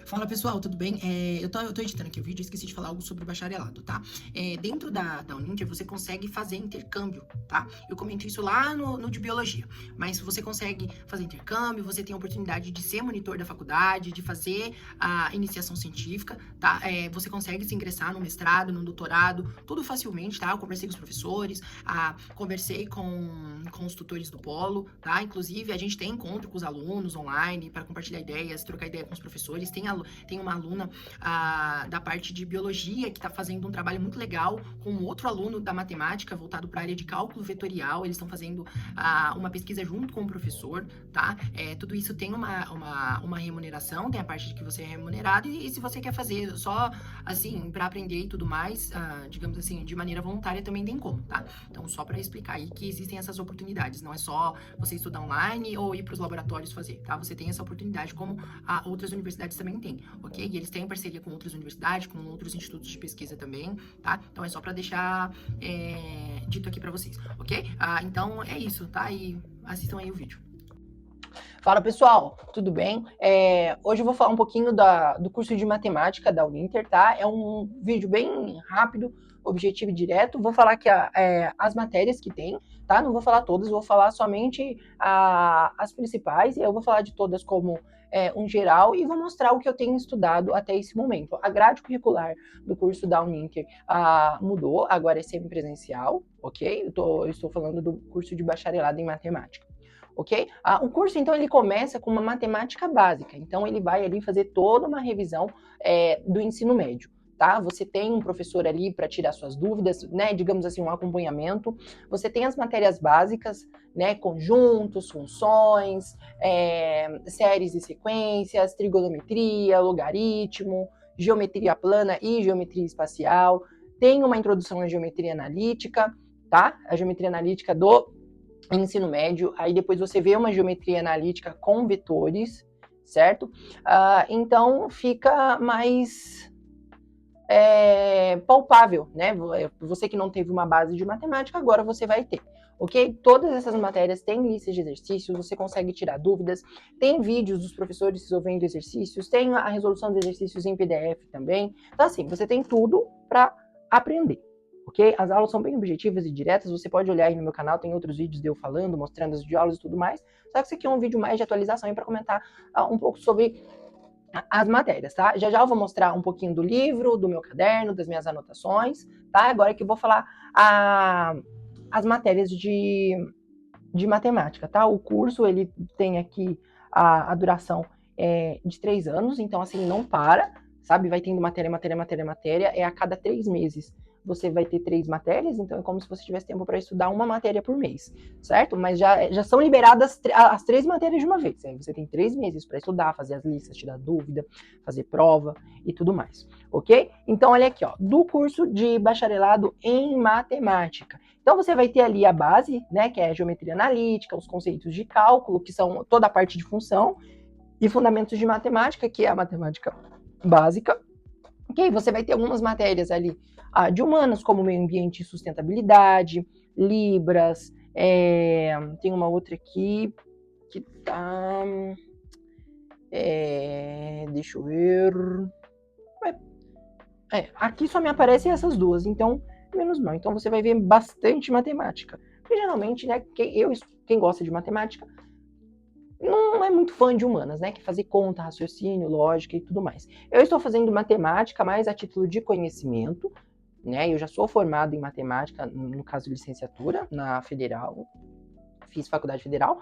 Fala pessoal, tudo bem? Eu tô editando aqui o vídeo e esqueci de falar algo sobre o bacharelado, tá? Dentro da Uninter você consegue fazer intercâmbio, tá? Eu comento isso lá no de biologia, mas você consegue fazer intercâmbio, você tem a oportunidade de ser monitor da faculdade, de fazer a iniciação científica, tá? Você consegue se ingressar no mestrado, no doutorado, tudo facilmente, tá? Eu conversei com os professores, conversei com os tutores do polo, tá? Inclusive, a gente tem encontro com os alunos online para compartilhar ideias, trocar ideia com os professores. Tem uma aluna da parte de biologia que está fazendo um trabalho muito legal com outro aluno da matemática voltado para a área de cálculo vetorial. Eles estão fazendo uma pesquisa junto com o professor, tá? Tudo isso tem uma remuneração, tem a parte de que você é remunerado e se você quer fazer só assim para aprender e tudo mais, digamos assim, de maneira voluntária também tem como, tá? Então só para explicar aí que existem essas oportunidades, não é só você estudar online ou ir para os laboratórios fazer, tá? Você tem essa oportunidade como outras universidades também têm, ok? E eles têm parceria com outras universidades, com outros institutos de pesquisa também, tá? Então é só para deixar dito aqui para vocês, ok? Então é isso, tá? E assistam aí o vídeo. Fala pessoal, tudo bem? Hoje eu vou falar um pouquinho do curso de matemática da Uninter, tá? É um vídeo bem rápido, objetivo e direto. Vou falar aqui as matérias que tem, tá? Não vou falar todas, vou falar somente as principais, e eu vou falar de todas como um geral e vou mostrar o que eu tenho estudado até esse momento. A grade curricular do curso da Uninter mudou, agora é semipresencial, ok? Eu estou falando do curso de bacharelado em matemática. Ok? O curso, então, ele começa com uma matemática básica. Então, ele vai ali fazer toda uma revisão do ensino médio. Tá? Você tem um professor ali para tirar suas dúvidas, né? Digamos assim, um acompanhamento. Você tem as matérias básicas, né? Conjuntos, funções, séries e sequências, trigonometria, logaritmo, geometria plana e geometria espacial. Tem uma introdução à geometria analítica, tá? A geometria analítica do ensino médio, aí depois você vê uma geometria analítica com vetores, certo? Então fica mais palpável, né? Você que não teve uma base de matemática, agora você vai ter, ok? Todas essas matérias têm listas de exercícios, você consegue tirar dúvidas, tem vídeos dos professores resolvendo exercícios, tem a resolução de exercícios em PDF também. Então, assim, você tem tudo para aprender. Ok? As aulas são bem objetivas e diretas, você pode olhar aí no meu canal, tem outros vídeos de eu falando, mostrando as videoaulas e tudo mais, só que isso aqui é um vídeo mais de atualização para comentar um pouco sobre as matérias, tá? Já eu vou mostrar um pouquinho do livro, do meu caderno, das minhas anotações, tá? Agora que eu vou falar as matérias de matemática, tá? O curso, ele tem aqui a duração de 3 anos, então assim, não para, sabe? Vai tendo matéria, a cada 3 meses você vai ter 3 matérias, então é como se você tivesse tempo para estudar uma matéria por mês, certo? Mas já são liberadas as 3 matérias de uma vez, aí você tem 3 meses para estudar, fazer as listas, tirar dúvida, fazer prova e tudo mais, ok? Então olha aqui, ó, do curso de bacharelado em matemática. Então você vai ter ali a base, né, que é a geometria analítica, os conceitos de cálculo, que são toda a parte de função, e fundamentos de matemática, que é a matemática básica. Ok, você vai ter algumas matérias ali de humanas, como meio ambiente e sustentabilidade, Libras, tem uma outra aqui que tá... deixa eu ver... aqui só me aparecem essas duas, então, menos mal. Então você vai ver bastante matemática. Porque geralmente, né, quem gosta de matemática não é muito fã de humanas, né? Que fazer conta, raciocínio, lógica e tudo mais. Eu estou fazendo matemática mais a título de conhecimento, né? Eu já sou formado em matemática, no caso de licenciatura, na Federal, fiz faculdade federal,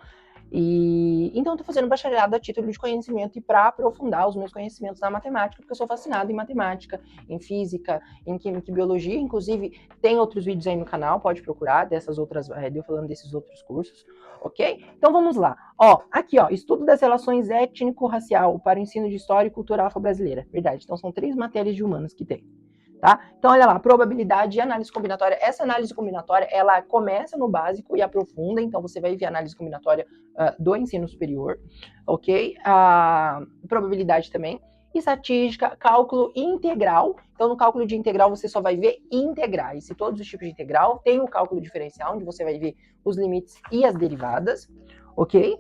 e então estou fazendo bacharelado a título de conhecimento e para aprofundar os meus conhecimentos na matemática, porque eu sou fascinado em matemática, em física, em química e biologia. Inclusive, tem outros vídeos aí no canal, pode procurar dessas outras, eu falando desses outros cursos, ok? Então vamos lá. Ó, aqui, ó, estudo das relações étnico-racial para o ensino de história e cultura afro-brasileira. Verdade. Então são 3 matérias de humanas que tem. Tá? Então, olha lá, probabilidade e análise combinatória. Essa análise combinatória, ela começa no básico e aprofunda, então você vai ver a análise combinatória do ensino superior, ok? A probabilidade também. Estatística, cálculo integral. Então, no cálculo de integral, você só vai ver integrais. E todos os tipos de integral tem o cálculo diferencial, onde você vai ver os limites e as derivadas, ok?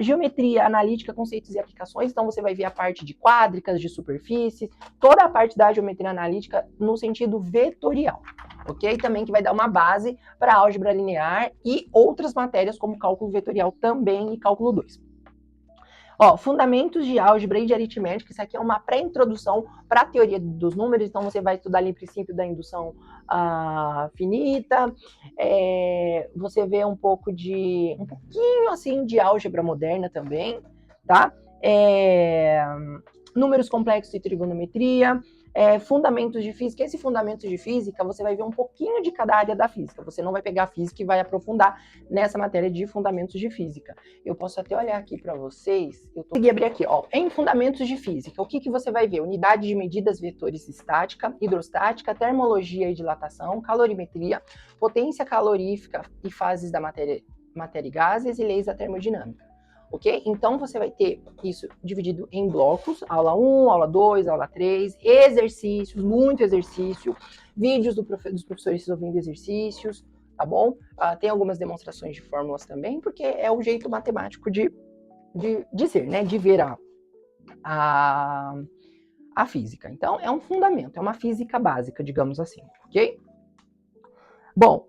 Geometria analítica, conceitos e aplicações, então você vai ver a parte de quádricas, de superfície, toda a parte da geometria analítica no sentido vetorial, ok? Também que vai dar uma base para álgebra linear e outras matérias como cálculo vetorial também e cálculo 2. Ó, fundamentos de álgebra e de aritmética, isso aqui é uma pré-introdução para a teoria dos números, então você vai estudar ali o princípio da indução finita, você vê um pouquinho assim de álgebra moderna também, tá? Números complexos e trigonometria, fundamentos de física. Esse fundamentos de física, você vai ver um pouquinho de cada área da física. Você não vai pegar a física e vai aprofundar nessa matéria de fundamentos de física. Eu posso até olhar aqui para vocês. Eu consegui abrir aqui, ó. Em fundamentos de física, o que você vai ver? Unidade de medidas, vetores, estática, hidrostática, termologia e dilatação, calorimetria, potência calorífica e fases da matéria e gases e leis da termodinâmica. Ok? Então, você vai ter isso dividido em blocos, aula 1, aula 2, aula 3, exercícios, muito exercício, vídeos dos professores resolvendo exercícios, tá bom? Tem algumas demonstrações de fórmulas também, porque é o jeito matemático de ser, né? De ver a física. Então, é um fundamento, é uma física básica, digamos assim, ok? Bom,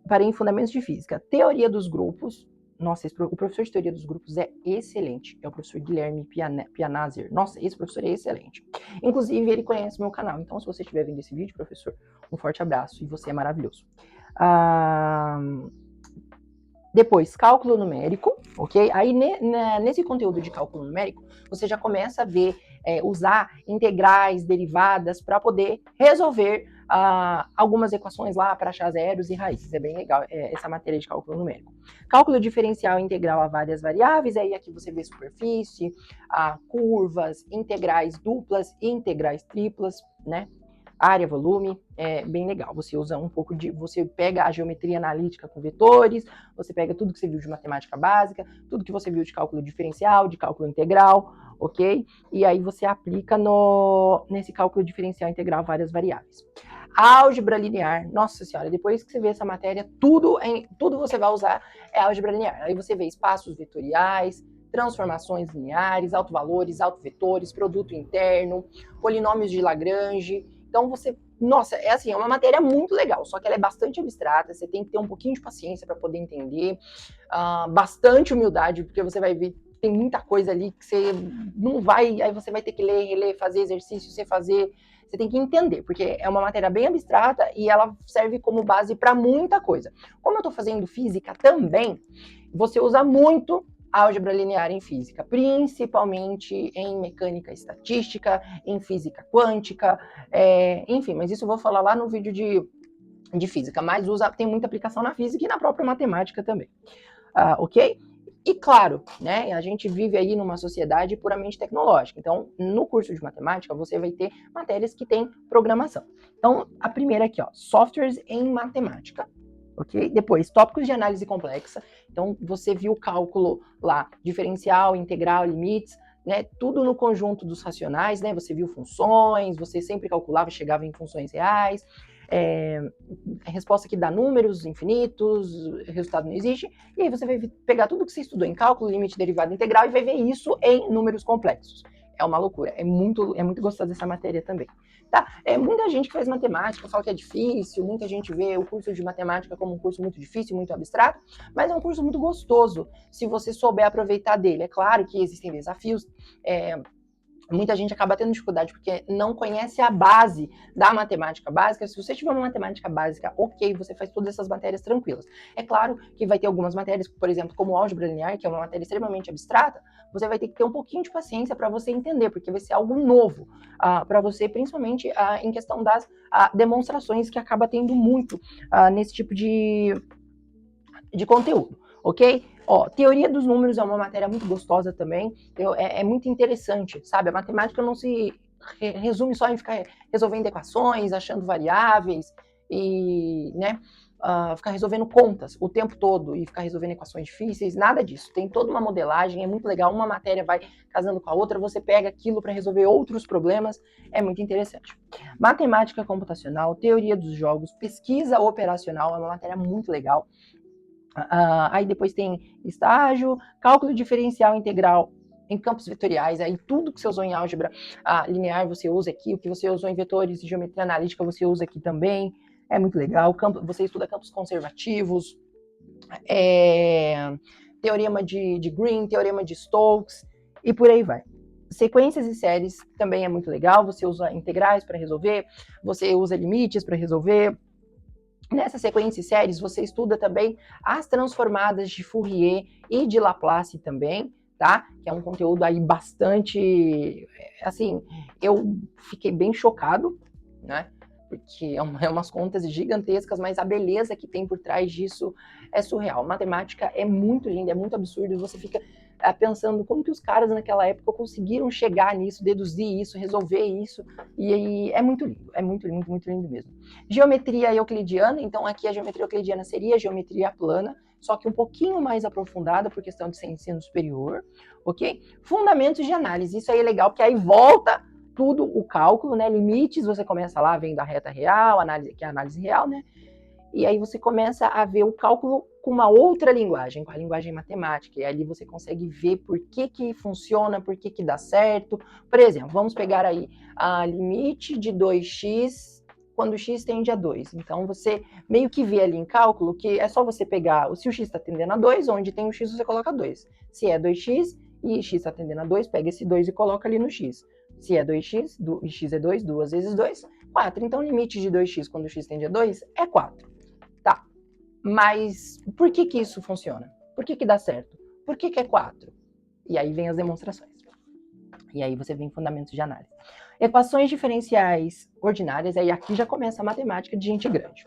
parei em fundamentos de física. Teoria dos grupos. Nossa, o professor de teoria dos grupos é excelente. É o professor Guilherme Pianazer. Nossa, esse professor é excelente. Inclusive, ele conhece meu canal. Então, se você estiver vendo esse vídeo, professor, um forte abraço. E você é maravilhoso. Depois, cálculo numérico, ok? Aí, nesse conteúdo de cálculo numérico, você já começa a ver, usar integrais, derivadas, para poder resolver algumas equações lá para achar zeros e raízes. É bem legal essa matéria de cálculo numérico. Cálculo diferencial integral a várias variáveis, aí aqui você vê superfície, curvas, integrais duplas, integrais triplas, né? Área, volume, é bem legal. Você usa um pouco você pega a geometria analítica com vetores, você pega tudo que você viu de matemática básica, tudo que você viu de cálculo diferencial, de cálculo integral, ok? E aí você aplica nesse cálculo diferencial integral várias variáveis. Álgebra linear, nossa senhora, depois que você vê essa matéria, tudo você vai usar é álgebra linear. Aí você vê espaços vetoriais, transformações lineares, autovalores, autovetores, produto interno, polinômios de Lagrange. Então nossa, é uma matéria muito legal, só que ela é bastante abstrata, você tem que ter um pouquinho de paciência para poder entender, bastante humildade, porque você vai ver, tem muita coisa ali que você não vai, aí você vai ter que ler, reler, fazer exercício, você tem que entender, porque é uma matéria bem abstrata e ela serve como base para muita coisa. Como eu estou fazendo física também, você usa muito álgebra linear em física, principalmente em mecânica estatística, em física quântica, enfim, mas isso eu vou falar lá no vídeo de física, mas tem muita aplicação na física e na própria matemática também, ok? E claro, né, a gente vive aí numa sociedade puramente tecnológica, então no curso de matemática você vai ter matérias que têm programação. Então a primeira aqui, ó, softwares em matemática. Ok? Depois, tópicos de análise complexa. Então, você viu o cálculo lá, diferencial, integral, limites, né? Tudo no conjunto dos racionais, né? Você viu funções, você sempre calculava, chegava em funções reais. A resposta que dá números infinitos, o resultado não existe. E aí você vai pegar tudo que você estudou em cálculo, limite, derivada, integral e vai ver isso em números complexos. É uma loucura. É muito gostosa essa matéria também. Tá? Muita gente que faz matemática fala que é difícil, muita gente vê o curso de matemática como um curso muito difícil, muito abstrato, mas é um curso muito gostoso, se você souber aproveitar dele. É claro que existem desafios, muita gente acaba tendo dificuldade porque não conhece a base da matemática básica. Se você tiver uma matemática básica, ok, você faz todas essas matérias tranquilas. É claro que vai ter algumas matérias, por exemplo, como álgebra linear, que é uma matéria extremamente abstrata, você vai ter que ter um pouquinho de paciência para você entender, porque vai ser algo novo para você, principalmente em questão das demonstrações, que acaba tendo muito nesse tipo de conteúdo, ok? Ó, teoria dos números é uma matéria muito gostosa também, é muito interessante, sabe? A matemática não se resume só em ficar resolvendo equações, achando variáveis e, né, ficar resolvendo contas o tempo todo e ficar resolvendo equações difíceis, nada disso. Tem toda uma modelagem, é muito legal, uma matéria vai casando com a outra, você pega aquilo para resolver outros problemas, é muito interessante. Matemática computacional, teoria dos jogos, pesquisa operacional, é uma matéria muito legal. Aí depois tem estágio, cálculo diferencial integral em campos vetoriais, aí tudo que você usou em álgebra linear você usa aqui, o que você usou em vetores e geometria analítica você usa aqui também, é muito legal. Você estuda campos conservativos, teorema de Green, teorema de Stokes, e por aí vai. Sequências e séries também é muito legal, você usa integrais para resolver, você usa limites para resolver. Nessa sequência e séries, você estuda também as transformadas de Fourier e de Laplace também, tá? Que é um conteúdo aí bastante, assim, eu fiquei bem chocado, né? Porque é umas contas gigantescas, mas a beleza que tem por trás disso é surreal. Matemática é muito linda, é muito absurdo, e você fica pensando como que os caras naquela época conseguiram chegar nisso, deduzir isso, resolver isso, e aí é muito lindo, muito lindo mesmo. Geometria euclidiana, então aqui a geometria euclidiana seria a geometria plana, só que um pouquinho mais aprofundada por questão de ser ensino superior, ok? Fundamentos de análise, isso aí é legal, porque aí volta tudo o cálculo, né? Limites, você começa lá vendo a reta real, análise, que é a análise real, né? E aí você começa a ver o cálculo com uma outra linguagem, com a linguagem matemática, e ali você consegue ver por que funciona, por que dá certo. Por exemplo, vamos pegar aí a limite de 2x quando x tende a 2. Então, você meio que vê ali em cálculo que é só você pegar, se o x está tendendo a 2, onde tem o x você coloca 2. Se é 2x e x está tendendo a 2, pega esse 2 e coloca ali no x. Se é 2x, e x é 2, 2 vezes 2, 4. Então, o limite de 2x quando o x tende a 2 é 4. Tá, mas por que isso funciona? Por que dá certo? Por que é 4? E aí vem as demonstrações. E aí você vem fundamentos de análise. Equações diferenciais ordinárias, aí aqui já começa a matemática de gente grande.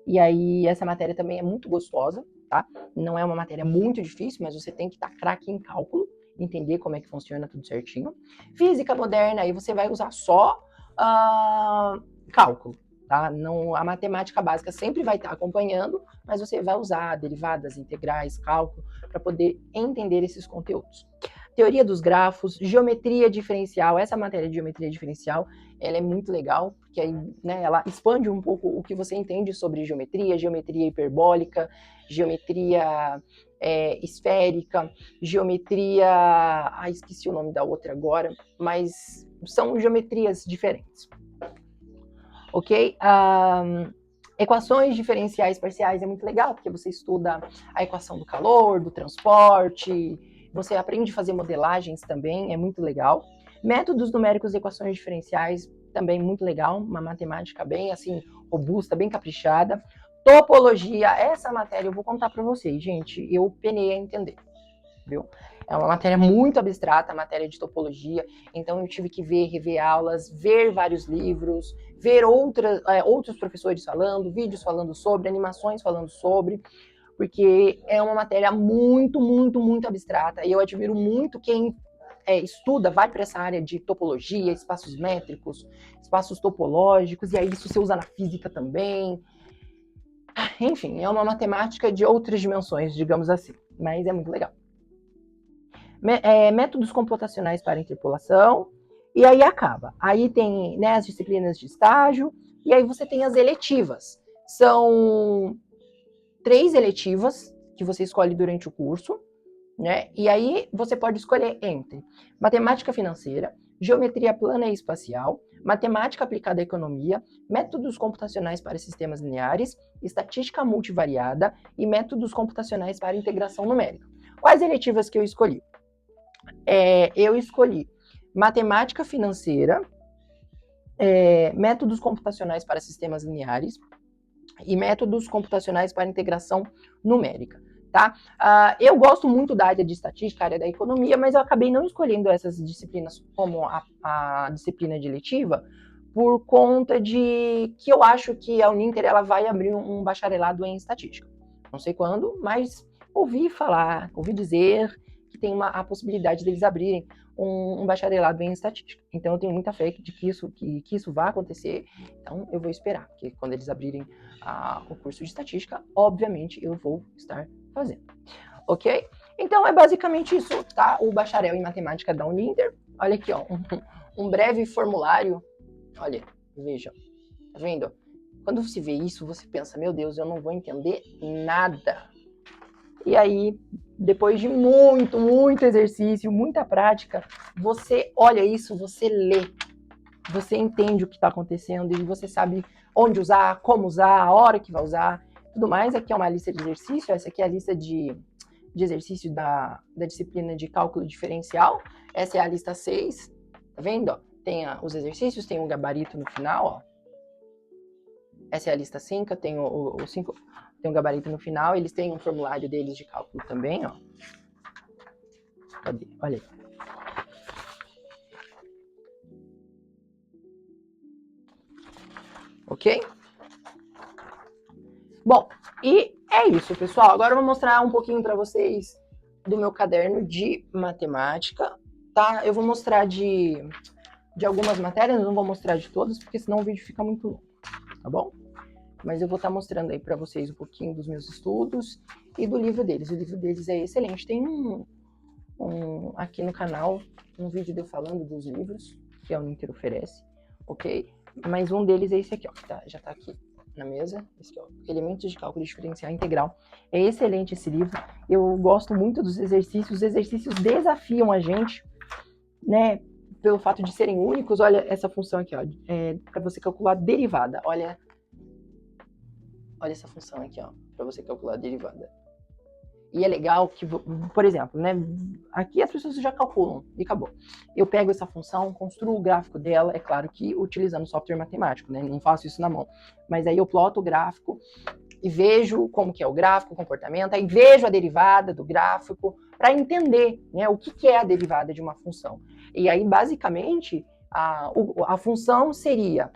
E aí essa matéria também é muito gostosa, tá? Não é uma matéria muito difícil, mas você tem que estar craque em cálculo, entender como é que funciona tudo certinho. Física moderna, aí você vai usar só cálculo, tá? Não, a matemática básica sempre vai estar acompanhando, mas você vai usar derivadas, integrais, cálculo, para poder entender esses conteúdos. Teoria dos grafos, geometria diferencial, essa matéria de geometria diferencial, ela é muito legal, porque aí, né, ela expande um pouco o que você entende sobre geometria, geometria hiperbólica, geometria esférica, geometria... esqueci o nome da outra agora, mas são geometrias diferentes. Ok? Equações diferenciais parciais é muito legal, porque você estuda a equação do calor, do transporte, você aprende a fazer modelagens também, é muito legal. Métodos numéricos de equações diferenciais, também muito legal, uma matemática bem assim, robusta, bem caprichada. Topologia, essa matéria eu vou contar para vocês, gente, eu penei a entender, viu? É uma matéria muito abstrata, a matéria de topologia, então eu tive que rever aulas, ver vários livros, ver outros professores falando, vídeos falando sobre, animações falando sobre, porque é uma matéria muito, muito, muito abstrata, e eu admiro muito quem estuda, vai para essa área de topologia, espaços métricos, espaços topológicos, e aí isso você usa na física também. Enfim, é uma matemática de outras dimensões, digamos assim, mas é muito legal. Métodos computacionais para interpolação, e aí acaba. Aí tem, né, as disciplinas de estágio, e aí você tem as eletivas. São 3 eletivas que você escolhe durante o curso, né? E aí você pode escolher entre matemática financeira, geometria plana e espacial, matemática aplicada à economia, métodos computacionais para sistemas lineares, estatística multivariada e métodos computacionais para integração numérica. Quais eletivas que eu escolhi? Eu escolhi matemática financeira, métodos computacionais para sistemas lineares e métodos computacionais para integração numérica, tá? Eu gosto muito da área de estatística, área da economia, mas eu acabei não escolhendo essas disciplinas como a disciplina de eletiva por conta de que eu acho que a Uninter ela vai abrir um bacharelado em estatística. Não sei quando, mas ouvi dizer que tem a possibilidade deles abrirem um bacharelado em estatística. Então eu tenho muita fé de que isso vai acontecer. Então eu vou esperar, porque quando eles abrirem o curso de estatística, obviamente eu vou estar fazendo. Ok? Então é basicamente isso, tá? O bacharel em matemática da Uninter. Olha aqui, ó, um breve formulário. Olha, vejam, tá vendo? Quando você vê isso, você pensa, meu Deus, eu não vou entender nada. E aí, depois de muito exercício, muita prática, você olha isso, você lê, você entende o que está acontecendo e você sabe onde usar, como usar, a hora que vai usar, tudo mais. Aqui é uma lista de exercício, essa aqui é a lista de exercício da disciplina de cálculo diferencial. Essa é a lista 6, tá vendo? Ó, tem os exercícios, tem um gabarito no final, ó. Essa é a lista 5, tem o 5, tem um gabarito no final, eles têm um formulário deles de cálculo também, ó. Cadê? Olha aí. Ok? Bom, e é isso, pessoal. Agora eu vou mostrar um pouquinho para vocês do meu caderno de matemática, tá? Eu vou mostrar de algumas matérias, não vou mostrar de todas, porque senão o vídeo fica muito longo, tá bom? Mas eu vou estar mostrando aí para vocês um pouquinho dos meus estudos e do livro deles. O livro deles é excelente. Tem aqui no canal um vídeo de eu falando dos livros que a Uninter oferece, ok? Mas um deles é esse aqui, ó, que já tá aqui na mesa, esse aqui, ó, Elementos de Cálculo Diferencial Integral. É excelente esse livro. Eu gosto muito dos exercícios. Os exercícios desafiam a gente, né? Pelo fato de serem únicos. Olha essa função aqui, ó, para você calcular derivada. Olha essa função aqui, ó, para você calcular a derivada. E é legal que, por exemplo, né, aqui as pessoas já calculam e acabou. Eu pego essa função, construo o gráfico dela, é claro que utilizando software matemático, né, não faço isso na mão. Mas aí eu ploto o gráfico e vejo como que é o gráfico, o comportamento, aí vejo a derivada do gráfico para entender, né, o que é a derivada de uma função. E aí, basicamente, a função seria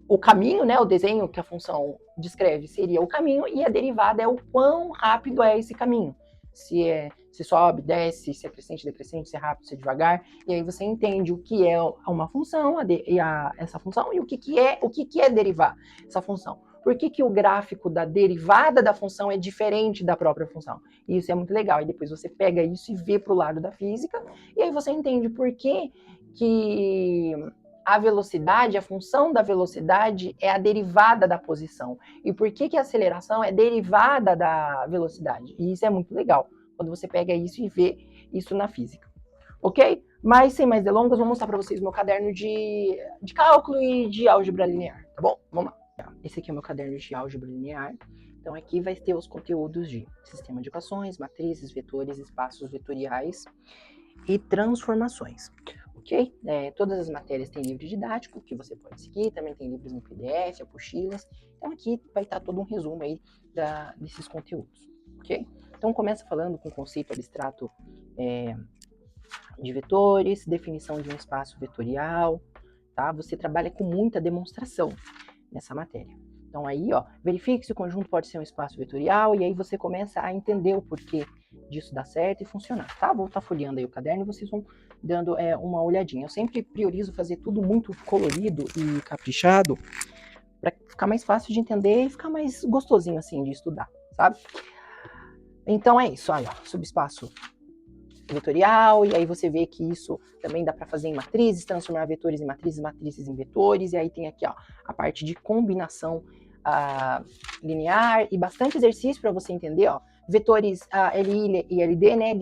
o caminho, né, o desenho que a função descreve seria o caminho, e a derivada é o quão rápido é esse caminho. Se sobe, desce, se é crescente, decrescente, se é rápido, se é devagar. E aí você entende o que é uma função, essa função, e o que é derivar essa função. Por que o gráfico da derivada da função é diferente da própria função? E isso é muito legal. E depois você pega isso e vê para o lado da física, e aí você entende por que a velocidade, a função da velocidade é a derivada da posição. E por que a aceleração é derivada da velocidade? E isso é muito legal, quando você pega isso e vê isso na física. Ok? Mas, sem mais delongas, vou mostrar para vocês o meu caderno de cálculo e de álgebra linear, tá bom? Vamos lá. Esse aqui é o meu caderno de álgebra linear. Então, aqui vai ter os conteúdos de sistema de equações, matrizes, vetores, espaços vetoriais e transformações. Ok? Todas as matérias têm livro didático que você pode seguir, também tem livros em PDF, apostilas. Então aqui vai estar todo um resumo aí desses conteúdos, ok? Então começa falando com o conceito abstrato de vetores, definição de um espaço vetorial, tá? Você trabalha com muita demonstração nessa matéria. Então aí, ó, verifique se o conjunto pode ser um espaço vetorial, e aí você começa a entender o porquê disso dar certo e funcionar, tá? Vou estar folheando aí o caderno e vocês vão dando uma olhadinha. Eu sempre priorizo fazer tudo muito colorido e caprichado para ficar mais fácil de entender e ficar mais gostosinho assim de estudar, sabe? Então é isso, olha, subespaço vetorial, e aí você vê que isso também dá para fazer em matrizes, transformar vetores em matrizes, matrizes em vetores, e aí tem aqui, ó, a parte de combinação linear e bastante exercício para você entender, ó, vetores LI e LD, né,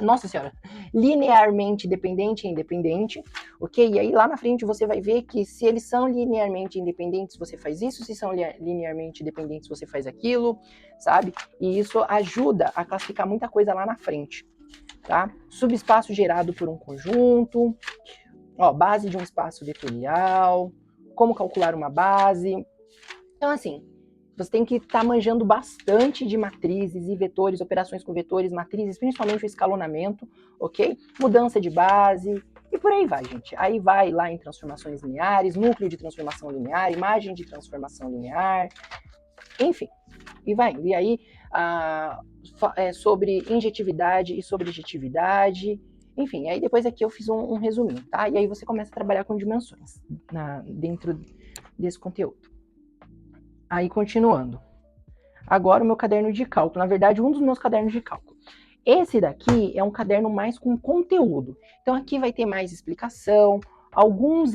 nossa senhora, linearmente dependente e independente, ok? E aí lá na frente você vai ver que se eles são linearmente independentes, você faz isso, se são linearmente dependentes, você faz aquilo, sabe? E isso ajuda a classificar muita coisa lá na frente, tá? Subespaço gerado por um conjunto, ó, base de um espaço vetorial, como calcular uma base. Então, assim, você tem que estar manjando bastante de matrizes e vetores, operações com vetores, matrizes, principalmente o escalonamento, ok? Mudança de base, e por aí vai, gente. Aí vai lá em transformações lineares, núcleo de transformação linear, imagem de transformação linear, enfim, e vai. E aí, sobre injetividade e sobrejetividade, enfim, aí depois aqui eu fiz um resuminho, tá? E aí você começa a trabalhar com dimensões dentro desse conteúdo. Aí, continuando. Agora o meu caderno de cálculo. Na verdade, um dos meus cadernos de cálculo. Esse daqui é um caderno mais com conteúdo. Então, aqui vai ter mais explicação, alguns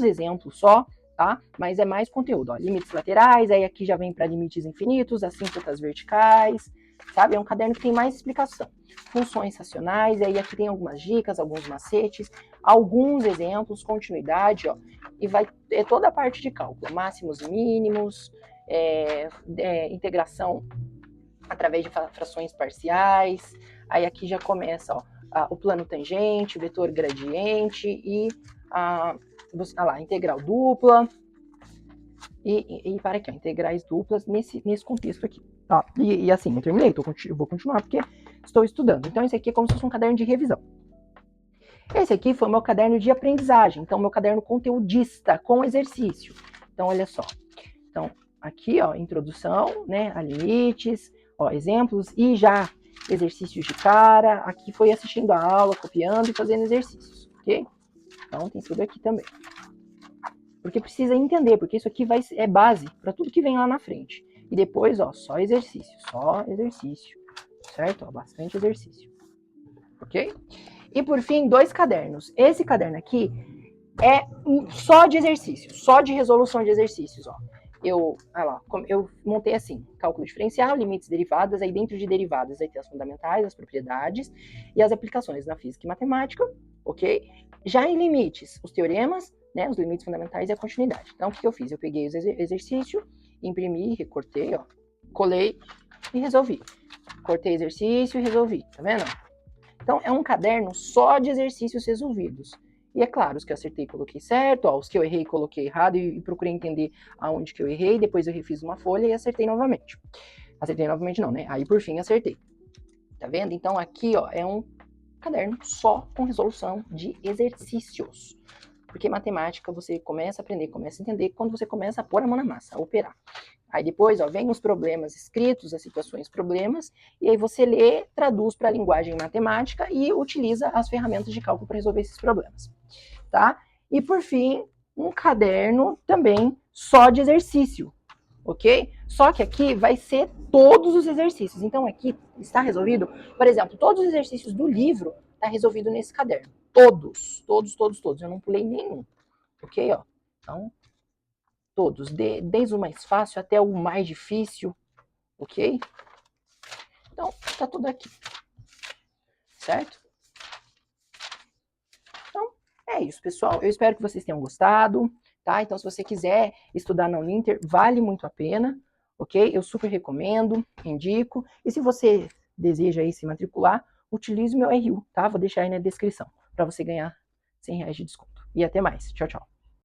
exemplos só, tá? Mas é mais conteúdo, ó, limites laterais, aí aqui já vem para limites infinitos, assíntotas verticais, sabe? É um caderno que tem mais explicação. Funções racionais, aí aqui tem algumas dicas, alguns macetes, alguns exemplos, continuidade, ó, e vai ter toda a parte de cálculo, máximos e mínimos, integração através de frações parciais, aí aqui já começa, ó, o plano tangente, vetor gradiente e integral dupla, e para aqui, ó, integrais duplas nesse contexto aqui. Tá? E assim, eu terminei, eu vou continuar porque estou estudando. Então, esse aqui é como se fosse um caderno de revisão. Esse aqui foi o meu caderno de aprendizagem, então, meu caderno conteudista, com exercício. Então, olha só. Então, aqui, ó, introdução, né, a limites, ó, exemplos e já exercícios de cara. Aqui foi assistindo a aula, copiando e fazendo exercícios, ok? Então, tem tudo aqui também. Porque precisa entender, porque isso aqui é base para tudo que vem lá na frente. E depois, ó, só exercício, certo? Ó, bastante exercício, ok? E por fim, 2 cadernos. Esse caderno aqui é só de exercícios, só de resolução de exercícios, ó. Eu montei assim, cálculo diferencial, limites derivadas, aí dentro de derivadas aí tem as fundamentais, as propriedades e as aplicações na física e matemática, ok? Já em limites, os teoremas, né, os limites fundamentais e a continuidade. Então, o que eu fiz? Eu peguei os exercícios, imprimi, recortei, ó, colei e resolvi. Cortei exercício e resolvi, tá vendo? Então, é um caderno só de exercícios resolvidos. E é claro, os que eu acertei coloquei certo, ó, os que eu errei coloquei errado e procurei entender aonde que eu errei, depois eu refiz uma folha e acertei novamente. Acertei novamente não, né? Aí por fim acertei. Tá vendo? Então aqui, ó, é um caderno só com resolução de exercícios. Porque matemática você começa a aprender, começa a entender quando você começa a pôr a mão na massa, a operar. Aí depois, ó, vem os problemas escritos, as situações problemas, e aí você lê, traduz para a linguagem matemática e utiliza as ferramentas de cálculo para resolver esses problemas, tá? E por fim, um caderno também só de exercício, ok? Só que aqui vai ser todos os exercícios. Então aqui está resolvido, por exemplo, todos os exercícios do livro está resolvido nesse caderno. Todos. Eu não pulei nenhum, ok? Ó, então, todos, desde o mais fácil até o mais difícil, ok? Então, tá tudo aqui, certo? Então, é isso, pessoal. Eu espero que vocês tenham gostado, tá? Então, se você quiser estudar na Uninter, vale muito a pena, ok? Eu super recomendo, indico. E se você deseja aí se matricular, utilize o meu RU, tá? Vou deixar aí na descrição, para você ganhar R$100 de desconto. E até mais. Tchau, tchau.